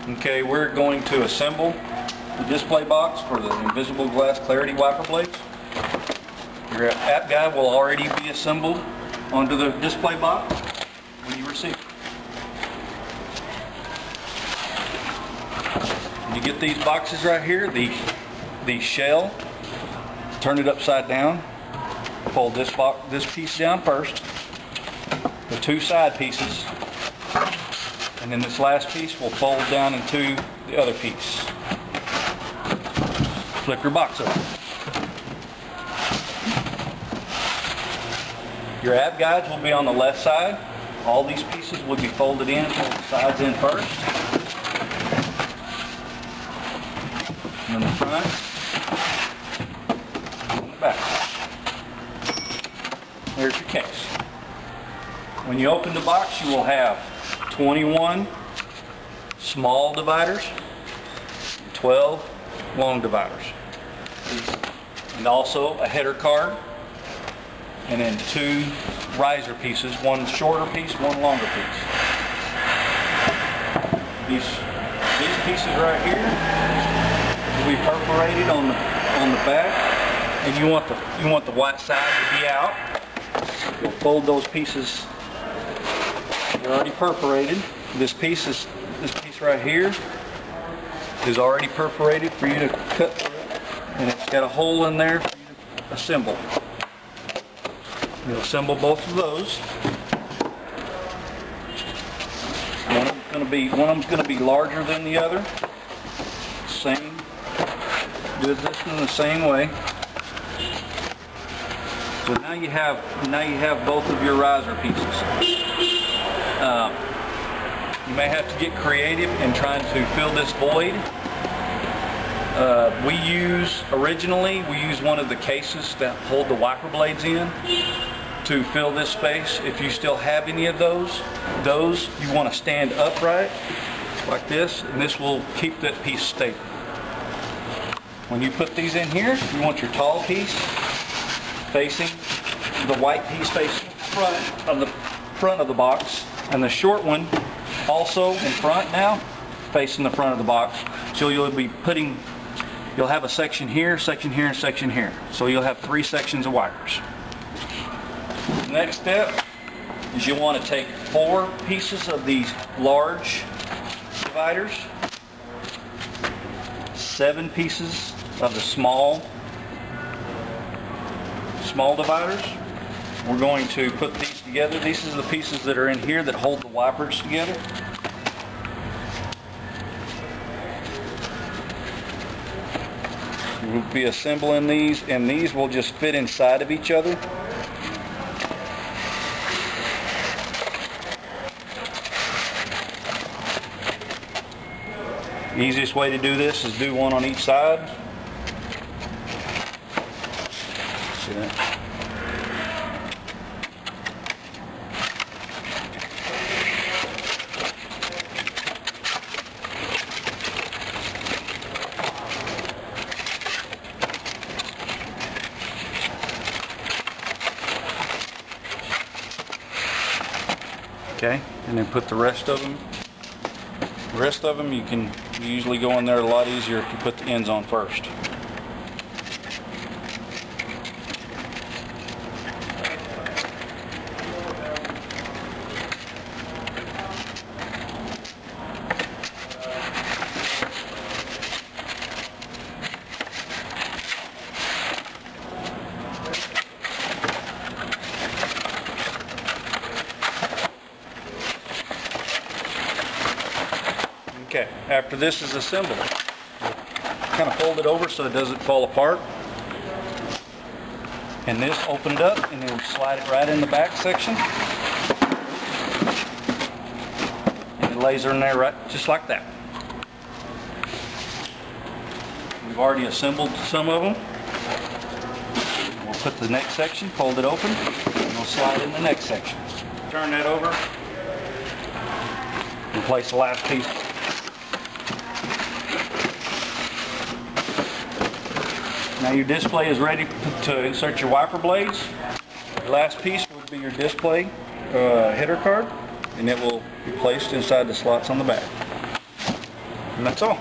Okay, we're going to assemble the display box for the invisible glass clarity wiper blades. Your app guide will already be assembled onto the display box when you receive it. When you get these boxes right here, the shell, turn it upside down, fold this piece down first, the two side pieces, and then this last piece will fold down into the other piece. Flip your box over. Your app guides will be on the left side. All these pieces will be folded in, fold the sides in first. And then the front, and the back. There's your case. When you open the box, you will have 21 small dividers, 12 long dividers, and also a header card, and then two riser pieces, one shorter piece, one longer piece. These pieces right here will be perforated on the back, and you want the white side to be out. You'll fold those pieces. They're already perforated. This piece right here is already perforated for you to cut through, and it's got a hole in there for you to assemble. You'll assemble both of those. One of them's going to be larger than the other. Same. Do this in the same way. So now you have both of your riser pieces. You may have to get creative in trying to fill this void. Originally we use one of the cases that hold the wiper blades in to fill this space. If you still have any of those you want to stand upright like this, and this will keep that piece stable. When you put these in here, you want your tall piece facing, the white piece facing the front of the box, and the short one also in front now, facing the front of the box. So you'll have a section here, section here, and section here. So you'll have 3 sections of wipers. The next step is you want to take 4 pieces of these large dividers, 7 pieces of the small dividers. We're going to put these together. These are the pieces that are in here that hold the wipers together. We'll be assembling these, and these will just fit inside of each other. The easiest way to do this is do one on each side. See that? Okay, and then put the rest of them. The rest of them you usually go in there a lot easier if you put the ends on first. Okay, after this is assembled, kind of fold it over so it doesn't fall apart. And this opened up, and then slide it right in the back section. And it lays in there right just like that. We've already assembled some of them. We'll put the next section, fold it open, and we'll slide in the next section. Turn that over and place the last piece. Now your display is ready to insert your wiper blades. The last piece will be your display header card, and it will be placed inside the slots on the back. And that's all.